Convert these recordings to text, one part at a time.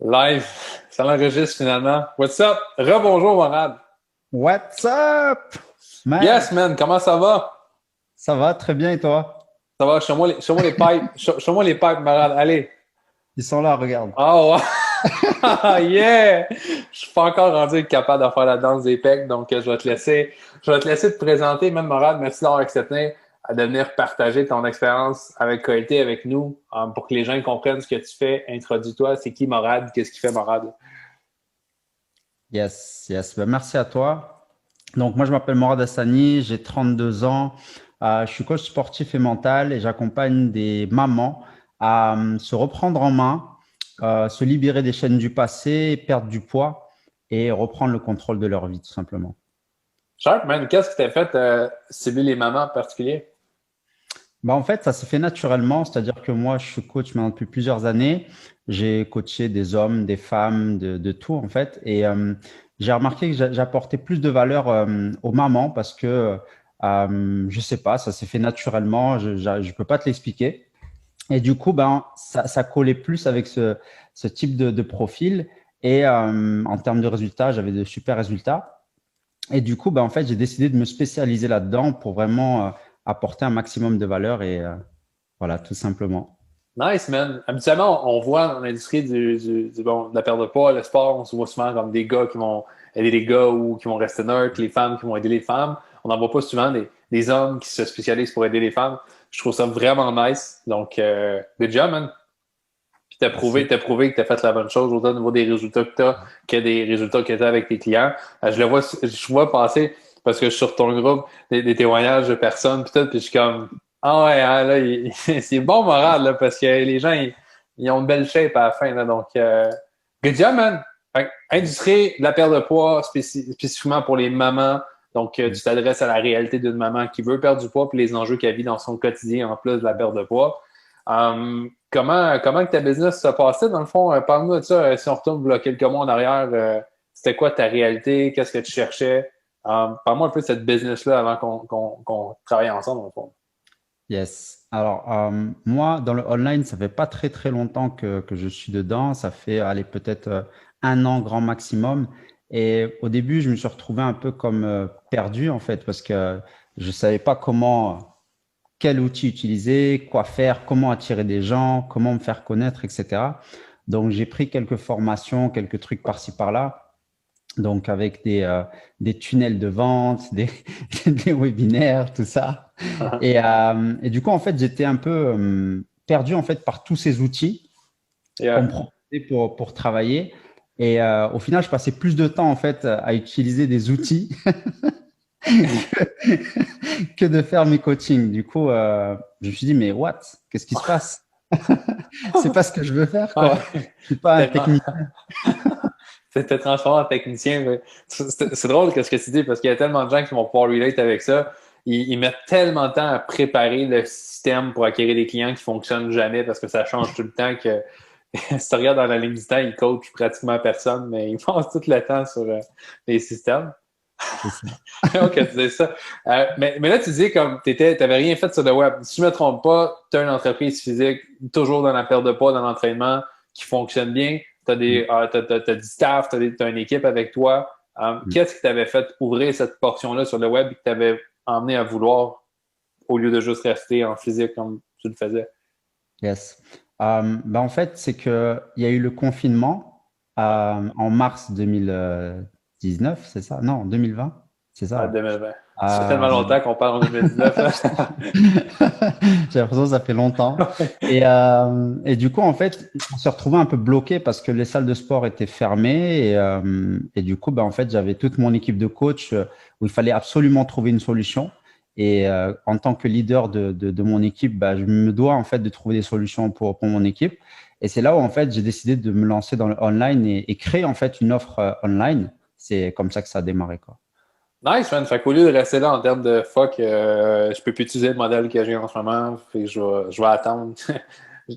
Live, ça l'enregistre finalement. What's up? Rebonjour, Morad. What's up, man? Yes, man, comment ça va? Ça va très bien et toi? Ça va, show-moi les pipes. Show-moi les pipes, Morad. Allez. Ils sont là, regarde. Oh, yeah! Je suis pas encore rendu capable de faire la danse des pecs, donc je vais te laisser te présenter, même Morad. Merci d'avoir accepté de venir partager ton expérience avec Coëté, avec nous, pour que les gens comprennent ce que tu fais. Introduis-toi, c'est qui Morad? Qu'est-ce qu'il fait Morad? Yes, yes. Ben, merci à toi. Donc, moi, je m'appelle Morad Hassani, j'ai 32 ans. Je suis coach sportif et mental et j'accompagne des mamans à se reprendre en main, se libérer des chaînes du passé, perdre du poids et reprendre le contrôle de leur vie, tout simplement. Sharp, man, qu'est-ce que t'as fait cibler les mamans en particulier? Bah, en fait, ça s'est fait naturellement, c'est-à-dire que moi, je suis coach maintenant depuis plusieurs années. J'ai coaché des hommes, des femmes, de tout en fait. Et j'ai remarqué que j'apportais plus de valeur aux mamans parce que, je sais pas, ça s'est fait naturellement, je peux pas te l'expliquer. Et du coup, ben, ça collait plus avec ce type de profil. Et en termes de résultats, j'avais de super résultats. Et du coup, ben, en fait, j'ai décidé de me spécialiser là-dedans pour vraiment apporter un maximum de valeur et voilà, tout simplement. Nice, man. Habituellement, on voit dans l'industrie de la perte de poids, le sport, on se voit souvent comme des gars qui vont aider les gars ou qui vont rester neutres, les femmes qui vont aider les femmes. On n'en voit pas souvent des hommes qui se spécialisent pour aider les femmes. Je trouve ça vraiment nice. Donc, good job, man. Puis Merci. t'as prouvé que t'as fait la bonne chose, autant au niveau des résultats que t'as que des résultats que t'as avec tes clients. Je vois passer, parce que je suis sur ton groupe, des témoignages de personnes, puis tout, puis je suis comme, ah ouais, hein, là, c'est bon moral, là, parce que les gens, ils ont une belle shape à la fin, là, donc, good job, man! Fait que, industrie de la perte de poids, spécifiquement pour les mamans, donc, tu t'adresses à la réalité d'une maman qui veut perdre du poids, puis les enjeux qu'elle vit dans son quotidien, en plus de la perte de poids. Comment que ta business s'est passé dans le fond? Parle-nous de ça. Si on retourne là, quelques mois en arrière, c'était quoi ta réalité? Qu'est-ce que tu cherchais? Parle-moi un peu de cette business-là avant qu'on travaille ensemble, dans le fond. Yes. Alors, moi, dans le online, ça fait pas très très longtemps que je suis dedans. Ça fait, allez, peut-être un an grand maximum. Et au début, je me suis retrouvé un peu comme perdu en fait, parce que je savais pas quel outil utiliser, quoi faire, comment attirer des gens, comment me faire connaître, etc. Donc, j'ai pris quelques formations, quelques trucs par-ci par-là. Donc, avec des tunnels de vente, des webinaires, tout ça. Et du coup, en fait, j'étais un peu perdu en fait par tous ces outils qu'on me Yeah. proposait pour travailler. Et au final, je passais plus de temps en fait à utiliser des outils que de faire mes coachings. Du coup, je me suis dit, mais what? Qu'est-ce qui se passe? C'est pas ce que je veux faire, Ouais. quoi. Je suis pas un T'es tran- technicien. t'es transformé en technicien. Mais c'est drôle ce que tu dis parce qu'il y a tellement de gens qui vont pouvoir relate avec ça. Ils mettent tellement de temps à préparer le système pour acquérir des clients qui fonctionnent jamais parce que ça change tout le temps que si tu regardes dans la ligne du temps, ils coachent pratiquement personne, mais ils passent tout le temps sur les systèmes. C'est ça. Ok, tu disais ça. Mais là, tu disais comme tu n'avais rien fait sur le web. Si je ne me trompe pas, tu as une entreprise physique, toujours dans la perte de poids, dans l'entraînement, qui fonctionne bien. Tu as, Mm, t'as du staff, tu as, une équipe avec toi. mm. Qu'est-ce qui t'avait fait ouvrir cette portion-là sur le web et qui t'avait emmené à vouloir, au lieu de juste rester en physique comme tu le faisais? Yes. En fait, c'est que il y a eu le confinement en mars 2019, c'est ça? Non, 2020, c'est À ça. 2020. Ça fait tellement Euh, longtemps qu'on parle en 2019. Là. J'ai l'impression que ça fait longtemps. Et du coup, en fait, on s'est retrouvé un peu bloqué parce que les salles de sport étaient fermées. Et du coup, en fait, j'avais toute mon équipe de coach où il fallait absolument trouver une solution. Et en tant que leader de mon équipe, je me dois en fait de trouver des solutions pour mon équipe. Et c'est là où en fait j'ai décidé de me lancer dans le online et créer en fait une offre online. C'est comme ça que ça a démarré, quoi. Nice, man. Fait qu'au lieu de rester là en termes de fuck, je peux plus utiliser le modèle que j'ai en ce moment, fait que je vais attendre.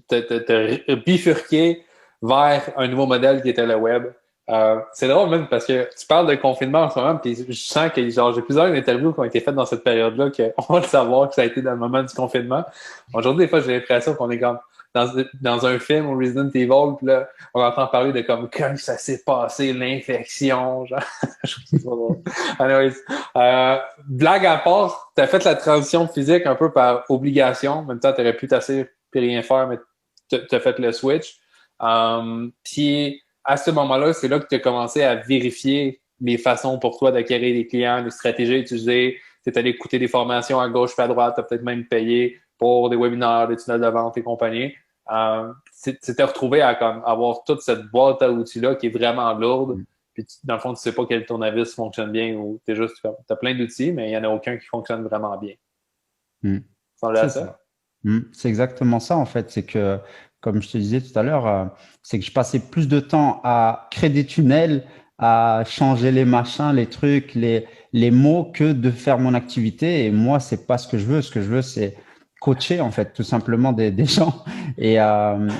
te bifurquer vers un nouveau modèle qui était le web. C'est drôle même parce que tu parles de confinement en ce moment, puis je sens que genre j'ai plusieurs interviews qui ont été faites dans cette période-là qu'on va le savoir que ça a été dans le moment du confinement. Aujourd'hui, des fois, j'ai l'impression qu'on est comme dans un film ou Resident Evil, puis là, on entend parler de comme quand ça s'est passé, l'infection, genre. Je trouve ça trop drôle. Anyways, blague à part, t'as fait la transition physique un peu par obligation. En même temps, t'aurais pu t'asseoir puis rien faire, mais t'as fait le switch. Puis à ce moment-là, c'est là que tu as commencé à vérifier les façons pour toi d'acquérir des clients, les stratégies à utiliser. Tu es allé écouter des formations à gauche puis à droite, tu as peut-être même payé pour des webinaires, des tunnels de vente et compagnie. Tu t'es retrouvé à comme, avoir toute cette boîte à outils-là qui est vraiment lourde. Puis dans le fond, tu sais pas quel tournevis fonctionne bien ou tu as plein d'outils, mais il n'y en a aucun qui fonctionne vraiment bien. C'est ça. C'est exactement ça, en fait. C'est que, comme je te disais tout à l'heure, c'est que je passais plus de temps à créer des tunnels, à changer les machins, les trucs, les mots que de faire mon activité. Et moi, c'est pas ce que je veux. Ce que je veux, c'est coacher, en fait, tout simplement des gens. Et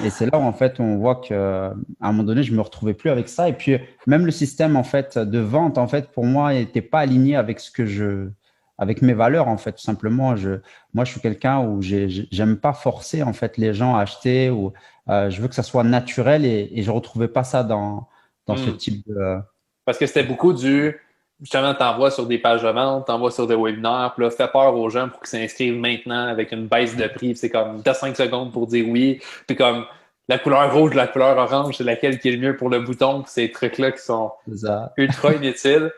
c'est là où, en fait, on voit que, à un moment donné, je me retrouvais plus avec ça. Et puis, même le système, en fait, de vente, en fait, pour moi, n'était pas aligné avec avec mes valeurs, en fait, tout simplement. Moi, je suis quelqu'un où j'aime pas forcer, en fait, les gens à acheter ou je veux que ça soit naturel et je retrouvais pas ça dans ce type de… Parce que c'était beaucoup justement, t'envoies sur des pages de vente, t'envoies sur des webinaires, puis là, fais peur aux gens pour qu'ils s'inscrivent maintenant avec une baisse de prix. C'est comme, t'as 5 secondes pour dire oui. Puis comme, la couleur rouge, la couleur orange, c'est laquelle qui est le mieux pour le bouton. Puis ces trucs-là qui sont ultra inutiles.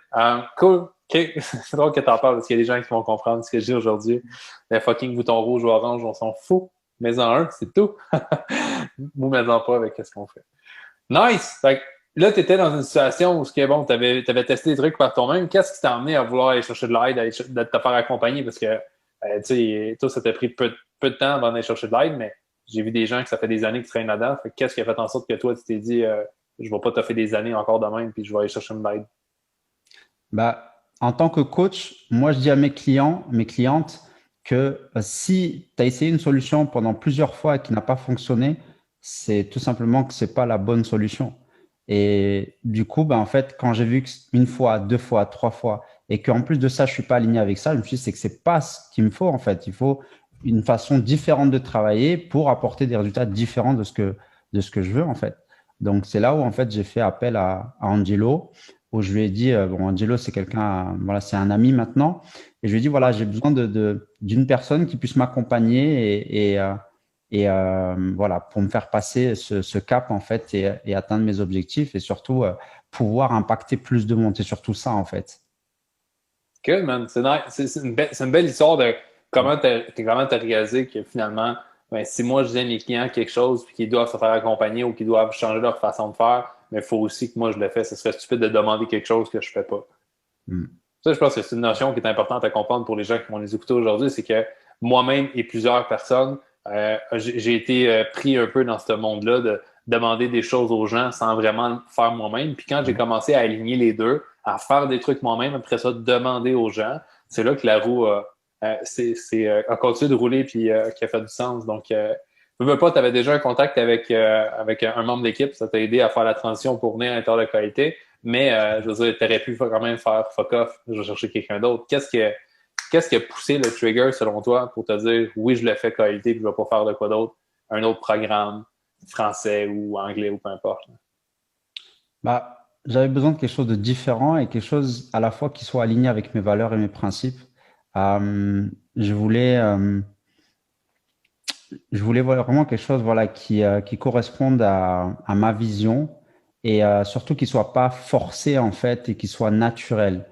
Cool. OK. C'est drôle que t'en parles parce qu'il y a des gens qui vont comprendre ce que je dis aujourd'hui. Le fucking bouton rouge ou orange, on s'en fout. Mets-en un, c'est tout. Ou mets-en pas avec ce qu'on fait. Nice! Fait que là, tu étais dans une situation où bon, tu avais testé des trucs par toi-même. Qu'est-ce qui t'a amené à vouloir aller chercher de l'aide, de te faire accompagner? Parce que, tu sais, toi, ça t'a pris peu de temps avant d'aller chercher de l'aide, mais j'ai vu des gens que ça fait des années qui traînent là-dedans. Fait qu'est-ce qui a fait en sorte que toi, tu t'es dit, je vais pas te faire des années encore de même, puis je vais aller chercher de l'aide? Bah, en tant que coach, moi, je dis à mes clients, mes clientes, que si tu as essayé une solution pendant plusieurs fois et qui n'a pas fonctionné, c'est tout simplement que c'est pas la bonne solution. Et du coup, bah, en fait, quand j'ai vu qu'une fois, deux fois, trois fois, et qu'en plus de ça, je suis pas aligné avec ça, je me suis dit, c'est que c'est pas ce qu'il me faut, en fait. Il faut une façon différente de travailler pour apporter des résultats différents de ce que je veux, en fait. Donc, c'est là où, en fait, j'ai fait appel à Angelo, où je lui ai dit, bon, Angelo, c'est quelqu'un, voilà, c'est un ami maintenant. Et je lui ai dit, voilà, j'ai besoin d'une personne qui puisse m'accompagner voilà, pour me faire passer ce cap, en fait, et atteindre mes objectifs et surtout pouvoir impacter plus de monde. C'est surtout ça, en fait. Good, man. C'est nice. C'est une belle histoire de comment t'as réalisé que finalement, ben, si moi je dis à mes clients quelque chose puis qu'ils doivent se faire accompagner ou qu'ils doivent changer leur façon de faire, mais il faut aussi que moi je le fais. Ce serait stupide de demander quelque chose que je fais pas. Ça, je pense que c'est une notion qui est importante à comprendre pour les gens qui vont les écouter aujourd'hui, c'est que moi-même et plusieurs personnes, j'ai été pris un peu dans ce monde-là de demander des choses aux gens sans vraiment le faire moi-même. Puis quand j'ai commencé à aligner les deux, à faire des trucs moi-même, après ça, demander aux gens, c'est là que la roue a continué de rouler puis qui a fait du sens. Donc, veux pas, tu avais déjà un contact avec un membre d'équipe, ça t'a aidé à faire la transition pour venir à l'interlocalité. Mais je veux dire, tu aurais pu quand même faire fuck off, je vais chercher quelqu'un d'autre. Qu'est-ce qui a poussé le trigger selon toi pour te dire oui, je le fais qualité puis je ne vais pas faire de quoi d'autre, un autre programme, français ou anglais ou peu importe? Bah, j'avais besoin de quelque chose de différent et quelque chose à la fois qui soit aligné avec mes valeurs et mes principes. Euh, je voulais, euh, je voulais vraiment quelque chose voilà, qui corresponde à ma vision et surtout qui soit pas forcé en fait et qui soit naturel.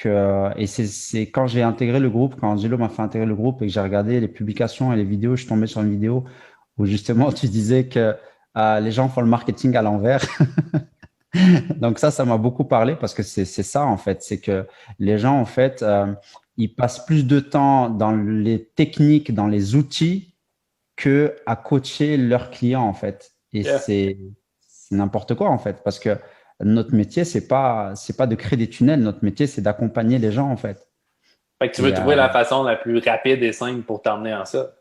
Et c'est quand j'ai intégré le groupe, quand Angelo m'a fait intégrer le groupe et que j'ai regardé les publications et les vidéos, je suis tombé sur une vidéo où justement tu disais que les gens font le marketing à l'envers. Donc ça m'a beaucoup parlé parce que c'est ça en fait, c'est que les gens en fait, ils passent plus de temps dans les techniques, dans les outils que à coacher leurs clients en fait. Et Yeah. c'est n'importe quoi en fait, parce que notre métier c'est pas de créer des tunnels, notre métier c'est d'accompagner les gens en fait. Fait que tu veux Et trouver la façon la plus rapide et simple pour t'emmener en ça.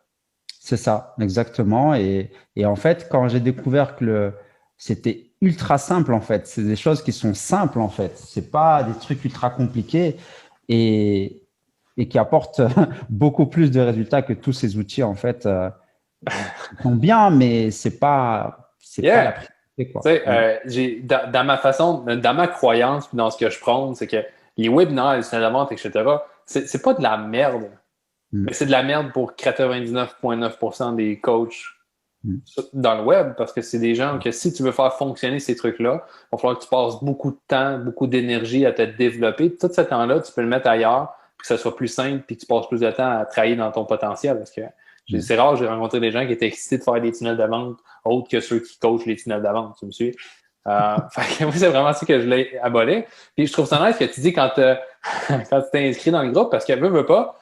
c'est ça, exactement. Et en fait, quand j'ai découvert que c'était ultra simple en fait, c'est des choses qui sont simples en fait, c'est pas des trucs ultra compliqués et qui apportent beaucoup plus de résultats que tous ces outils en fait. Ils sont bien, mais c'est pas la Yeah! priorité, Tu quoi. sais, dans ma façon, dans ma croyance, puis dans ce que je prône, c'est que les webinaires, les tunnels de vente, etc., c'est pas de la merde, Mm, mais c'est de la merde pour 99,9% des coachs mm, dans le web, parce que c'est des gens que si tu veux faire fonctionner ces trucs-là, il va falloir que tu passes beaucoup de temps, beaucoup d'énergie à te développer. Puis tout ce temps-là, tu peux le mettre ailleurs, puis que ça soit plus simple, puis que tu passes plus de temps à travailler dans ton potentiel. Parce que mm. c'est rare, j'ai rencontré des gens qui étaient excités de faire des tunnels de vente autres que ceux qui coachent les tunnels de vente. Tu me suis? Fait que moi, c'est vraiment ça que je l'ai abordé. Puis je trouve ça nice que tu dis quand, quand tu t'es inscrit dans le groupe, parce que veut pas,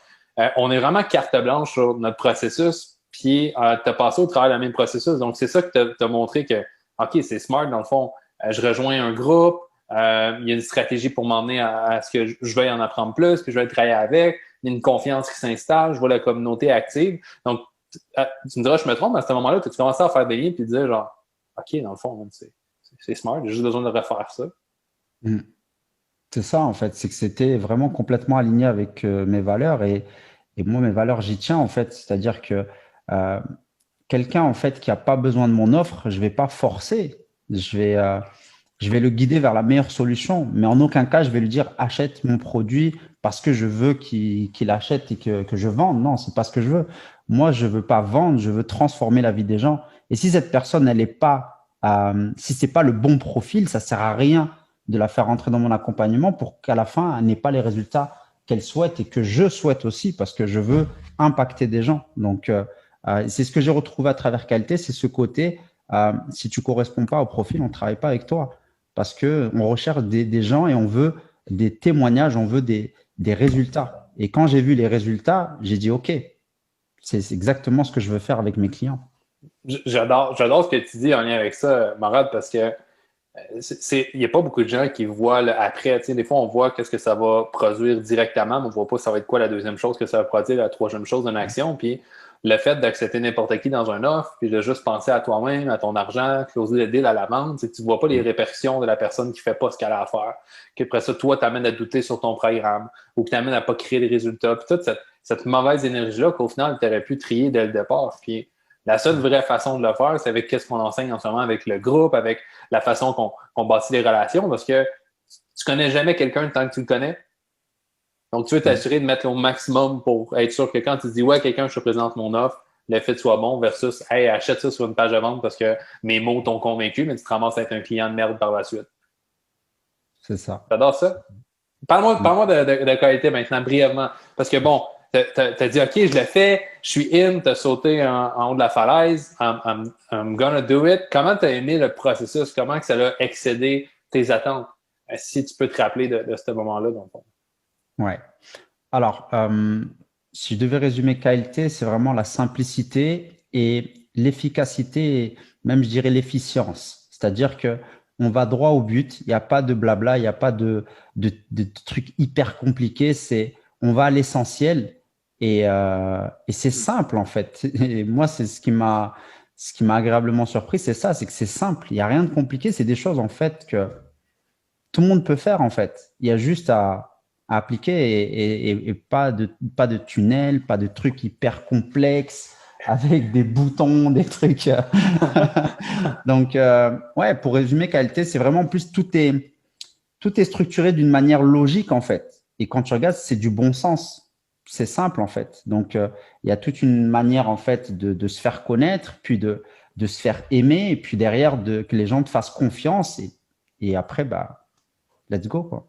on est vraiment carte blanche sur notre processus, puis tu as passé au travers du même processus. Donc, c'est ça que tu as montré que, OK, c'est smart, dans le fond. Je rejoins un groupe, il y a une stratégie pour m'emmener à ce que je veuille en apprendre plus, que je veuille travailler avec, il y a une confiance qui s'installe, je vois la communauté active. Donc, tu me diras, je me trompe, à ce moment-là, tu commences à faire des liens puis dire genre, OK, dans le fond, c'est smart, j'ai juste besoin de refaire ça. Mm. C'est ça, en fait, c'est que c'était vraiment complètement aligné avec mes valeurs et moi, mes valeurs, j'y tiens, en fait. C'est-à-dire que euh, quelqu'un, en fait, qui a pas besoin de mon offre, je vais pas forcer. Je vais le guider vers la meilleure solution, mais en aucun cas, je vais lui dire achète mon produit parce que je veux qu'il achète et que je vende. Non, c'est pas ce que je veux. Moi, je veux pas vendre, je veux transformer la vie des gens. Et si cette personne, elle est pas, si c'est pas le bon profil, ça sert à rien de la faire rentrer dans mon accompagnement pour qu'à la fin, elle n'ait pas les résultats qu'elle souhaite et que je souhaite aussi parce que je veux impacter des gens. Donc, c'est ce que j'ai retrouvé à travers Qualité, c'est ce côté, si tu corresponds pas au profil, on travaille pas avec toi parce que on recherche des gens et on veut des témoignages, on veut des résultats. Et quand j'ai vu les résultats, j'ai dit, OK, c'est exactement ce que je veux faire avec mes clients. J'adore ce que tu dis en lien avec ça, Marad, parce que il n'y a pas beaucoup de gens qui voient après. Tu sais, des fois, on voit qu'est-ce que ça va produire directement, mais on ne voit pas ça va être quoi la deuxième chose que ça va produire, la troisième chose d'une action. Puis le fait d'accepter n'importe qui dans un offre, puis de juste penser à toi-même, à ton argent, closer le deal à la vente, c'est que tu ne vois pas les répercussions de la personne qui ne fait pas ce qu'elle a à faire. Qu'après ça, toi, t'amènes à douter sur ton programme ou que t'amènes à pas créer les résultats. Puis toute cette mauvaise énergie-là qu'au final, tu aurais pu trier dès le départ. Puis la seule vraie façon de le faire, c'est avec qu'est-ce qu'on enseigne en ce moment avec le groupe, avec la façon qu'on bâtit les relations, parce que tu connais jamais quelqu'un tant que tu le connais. Donc, tu veux t'assurer de mettre au maximum pour être sûr que quand tu dis ouais, quelqu'un, je te présente mon offre, le fait soit bon versus hey, achète ça sur une page de vente parce que mes mots t'ont convaincu, mais tu te ramasses à être un client de merde par la suite. C'est ça. T'adores ça? Parle-moi de qualité maintenant, brièvement. Parce que bon, t'as dit, OK, je l'ai fait, je suis in, t'as sauté en haut de la falaise, I'm gonna do it. Comment t'as aimé le processus? Comment que ça a excédé tes attentes? Si tu peux te rappeler de ce moment-là, dans le fond. Ouais. Alors, si je devais résumer KLT, c'est vraiment la simplicité et l'efficacité, et même je dirais l'efficience. C'est-à-dire que on va droit au but, il n'y a pas de blabla, il n'y a pas de trucs hyper compliqués, c'est on va à l'essentiel et c'est simple en fait. Et moi, c'est ce qui m'a agréablement surpris, c'est ça, c'est que c'est simple, il n'y a rien de compliqué, c'est des choses en fait que tout le monde peut faire en fait. Il y a juste à appliquer et pas de tunnel, pas de trucs hyper complexes avec des boutons, des trucs. Donc, ouais, pour résumer, qualité, c'est vraiment plus tout est structuré d'une manière logique en fait. Et quand tu regardes, c'est du bon sens. C'est simple en fait. Donc, il y a toute une manière en fait de se faire connaître, puis de se faire aimer, et puis derrière que les gens te fassent confiance et après, bah, let's go, quoi.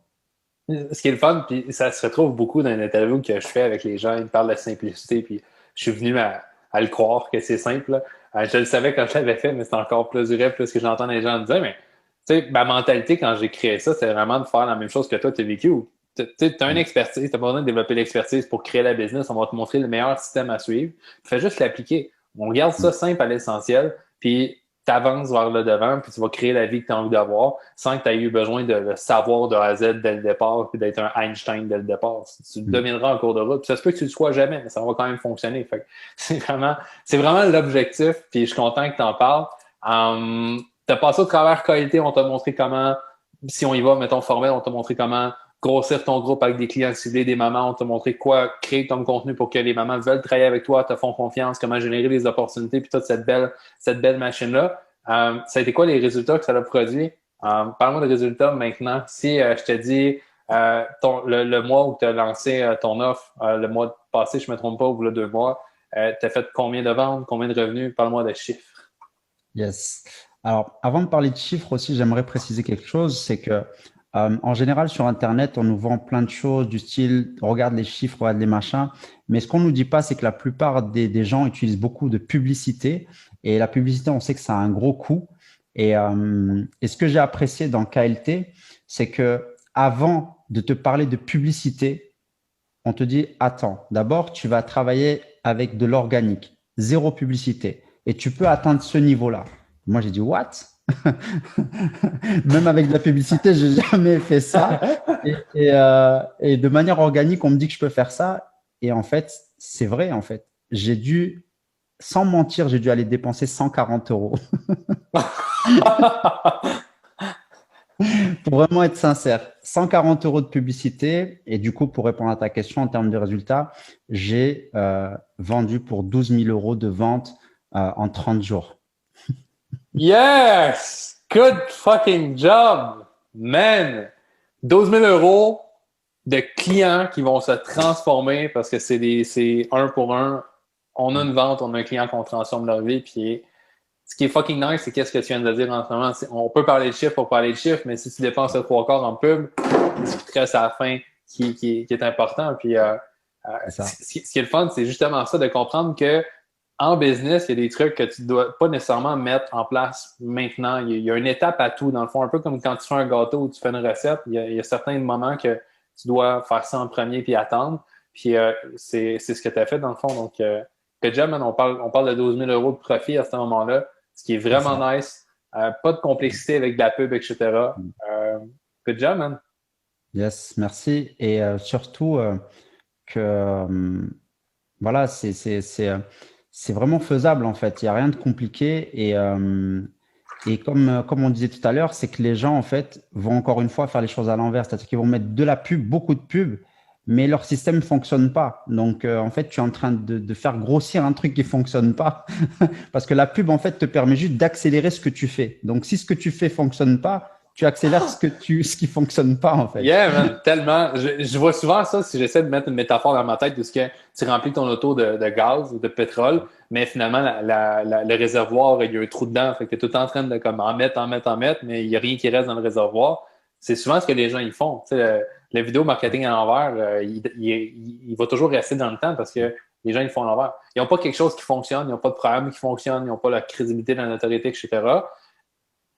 Ce qui est le fun, puis ça se retrouve beaucoup dans les interviews que je fais avec les gens, ils me parlent de simplicité, puis je suis venu à le croire que c'est simple. Là. Je le savais quand je l'avais fait, mais c'est encore plus vrai, plus que j'entends les gens me dire, mais tu sais, ma mentalité quand j'ai créé ça, c'est vraiment de faire la même chose que toi, tu as vécu. Tu as une expertise, tu as pas besoin de développer l'expertise pour créer la business, on va te montrer le meilleur système à suivre. Fais juste l'appliquer. On garde ça simple à l'essentiel, puis tu avances vers le devant, puis tu vas créer la vie que tu as envie d'avoir sans que tu aies eu besoin de le savoir de A à Z dès le départ, puis d'être un Einstein dès le départ. Tu le deviendras en cours de route. Puis ça se peut que tu le sois jamais, mais ça va quand même fonctionner. Fait que c'est vraiment l'objectif, puis je suis content que tu en parles. Tu as passé au travers qualité, on t'a montré comment, si on y va, mettons formel, on t'a montré comment grossir ton groupe avec des clients ciblés, des mamans, on t'a montré quoi créer ton contenu pour que les mamans veulent travailler avec toi, te font confiance, comment générer des opportunités, puis toute cette belle machine-là. Ça a été quoi les résultats que ça a produit? Parle-moi de résultats maintenant. Si je te dis le mois où tu as lancé ton offre, le mois passé, je ne me trompe pas, ou le 2 mois, tu as fait combien de ventes, combien de revenus? Parle-moi de chiffres. Yes. Alors, avant de parler de chiffres aussi, j'aimerais préciser quelque chose, c'est que en général sur Internet, on nous vend plein de choses du style, regarde les chiffres, regarde les machins, mais ce qu'on nous dit pas, c'est que la plupart des gens utilisent beaucoup de publicité, et la publicité, on sait que ça a un gros coût. Et ce que j'ai apprécié dans KLT, c'est que avant de te parler de publicité, on te dit, attends, d'abord, tu vas travailler avec de l'organique, zéro publicité. Et tu peux atteindre ce niveau-là. Moi, j'ai dit, what? Même avec de la publicité, j'ai jamais fait ça. Et de manière organique, on me dit que je peux faire ça. Et en fait, c'est vrai, en fait. Sans mentir, j'ai dû aller dépenser 140 euros. Pour vraiment être sincère, 140 euros de publicité. Et du coup, pour répondre à ta question en termes de résultats, j'ai vendu pour 12 000 euros de vente en 30 jours. Yes! Good fucking job, man! 12 000 euros de clients qui vont se transformer parce que c'est un pour un. On a une vente, on a un client qu'on transforme leur vie. Puis ce qui est fucking nice, c'est qu'est-ce que tu viens de dire en ce moment. On peut parler de chiffres pour parler de chiffres, mais si tu dépenses le 3/4 en pub, ce qui te reste à la fin qui est important. Puis ce qui est le fun, c'est justement ça, de comprendre que en business, il y a des trucs que tu ne dois pas nécessairement mettre en place maintenant. Il y a une étape à tout, dans le fond, un peu comme quand tu fais un gâteau ou tu fais une recette. Il y a certains moments que tu dois faire ça en premier puis attendre. Puis c'est ce que tu as fait, dans le fond. Donc, good job, man. On parle de 12 000 euros de profit à ce moment-là, ce qui est vraiment nice. Pas de complexité avec de la pub, etc. Good job, man. Yes, merci. Et surtout que voilà, c'est vraiment faisable en fait. Il n'y a rien de compliqué. Et comme on disait tout à l'heure, c'est que les gens en fait vont encore une fois faire les choses à l'envers. C'est-à-dire qu'ils vont mettre de la pub, beaucoup de pub, mais leur système ne fonctionne pas. Donc en fait, tu es en train de faire grossir un truc qui ne fonctionne pas. Parce que la pub en fait te permet juste d'accélérer ce que tu fais. Donc si ce que tu fais ne fonctionne pas, tu accélères ce qui fonctionne pas en fait. Yeah, man, tellement. Je vois souvent ça si j'essaie de mettre une métaphore dans ma tête de ce que tu remplis ton auto de gaz ou de pétrole, mais finalement, le réservoir, il y a un trou dedans. Fait que tu es tout le temps en train de comme, en mettre, mais il n'y a rien qui reste dans le réservoir. C'est souvent ce que les gens ils font. Tu sais, le vidéo marketing à l'envers, il va toujours rester dans le temps parce que les gens ils font à l'envers. Ils n'ont pas quelque chose qui fonctionne, ils n'ont pas de programme qui fonctionne, ils n'ont pas la crédibilité, la notoriété, etc.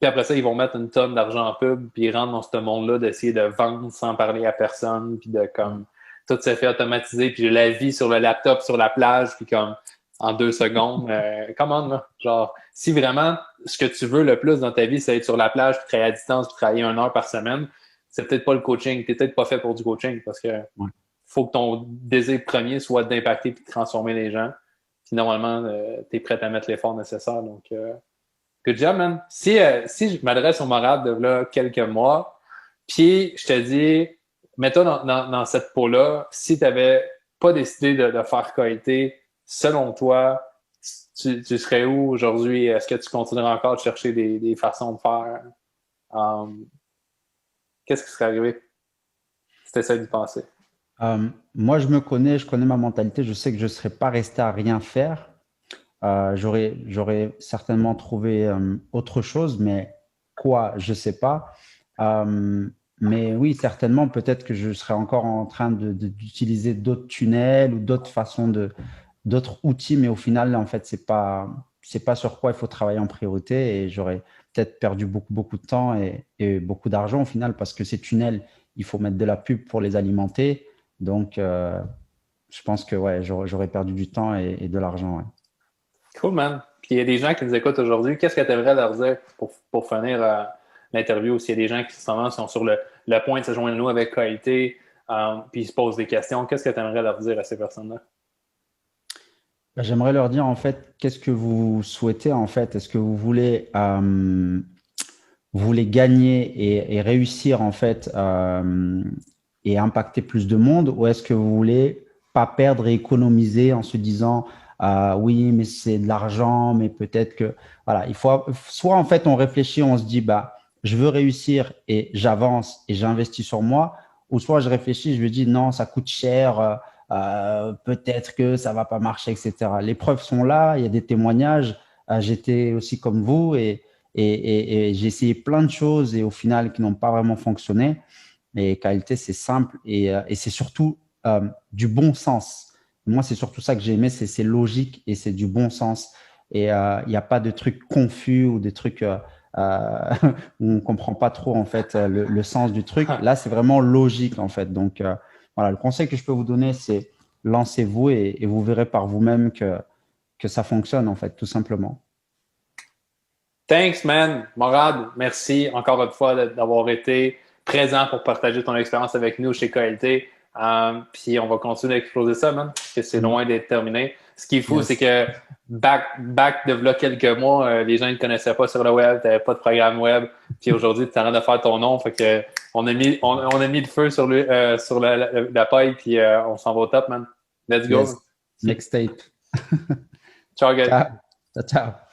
Puis après ça, ils vont mettre une tonne d'argent en pub, puis ils rentrent dans ce monde-là d'essayer de vendre sans parler à personne, puis de comme tout se fait automatiser, puis j'ai la vie sur le laptop, sur la plage, puis comme en 2 secondes. Come on, là. Genre, si vraiment ce que tu veux le plus dans ta vie, c'est être sur la plage, puis travailler à distance, puis travailler 1 heure par semaine, c'est peut-être pas le coaching. T'es peut-être pas fait pour du coaching parce que faut que ton désir premier soit d'impacter puis de transformer les gens. Puis normalement, t'es prêt à mettre l'effort nécessaire. Donc, good job, man. Si je m'adresse au moral de là quelques mois, puis je te dis, mets-toi dans cette peau-là, si tu n'avais pas décidé de faire qualité, selon toi, tu serais où aujourd'hui? Est-ce que tu continuerais encore de chercher des façons de faire? Qu'est-ce qui serait arrivé si tu essaies d'y penser? Moi, je connais ma mentalité. Je sais que je ne serais pas resté à rien faire. J'aurais certainement trouvé autre chose, mais quoi, je sais pas. Mais oui, certainement, peut-être que je serais encore en train d'utiliser d'autres tunnels ou d'autres outils, mais au final, en fait, c'est pas sur quoi il faut travailler en priorité et j'aurais peut-être perdu beaucoup de temps et beaucoup d'argent au final parce que ces tunnels, il faut mettre de la pub pour les alimenter. Donc, je pense que ouais, j'aurais perdu du temps et de l'argent. Ouais. Cool, man. Puis il y a des gens qui nous écoutent aujourd'hui. Qu'est-ce que tu aimerais leur dire pour finir l'interview? S'il y a des gens qui sont sur le point de se joindre à nous avec qualité, puis ils se posent des questions, qu'est-ce que tu aimerais leur dire à ces personnes-là? J'aimerais leur dire en fait, qu'est-ce que vous souhaitez en fait? Est-ce que vous voulez gagner et réussir en fait et impacter plus de monde, ou est-ce que vous voulez pas perdre et économiser en se disant oui, mais c'est de l'argent, mais peut-être que voilà, il faut soit en fait on réfléchit, on se dit bah je veux réussir et j'avance et j'investis sur moi, ou soit je réfléchis, je me dis non, ça coûte cher, peut-être que ça va pas marcher, etc. Les preuves sont là, il y a des témoignages. J'étais aussi comme vous et j'ai essayé plein de choses et au final qui n'ont pas vraiment fonctionné. Et qualité, c'est simple et c'est surtout du bon sens. Moi, c'est surtout ça que j'ai aimé, c'est logique et c'est du bon sens. Et il n'y a pas de trucs confus ou des trucs où on ne comprend pas trop en fait le sens du truc. Là, c'est vraiment logique en fait. Donc voilà, le conseil que je peux vous donner, c'est lancez-vous et vous verrez par vous-même que ça fonctionne en fait, tout simplement. Thanks, man. Morad, merci encore une fois d'avoir été présent pour partager ton expérience avec nous chez KLT. Puis on va continuer à exploser ça, man, parce que c'est loin d'être terminé. Ce qui est fou, c'est Yes. que back de là quelques mois, les gens ne te connaissaient pas sur le web, tu n'avais pas de programme web. Puis aujourd'hui, tu es en train de faire ton nom. Fait que on a mis le feu sur, sur la paille, puis on s'en va au top, man. Let's go. Yes. Next tape. Ciao, guys. Ciao. Ciao, ciao.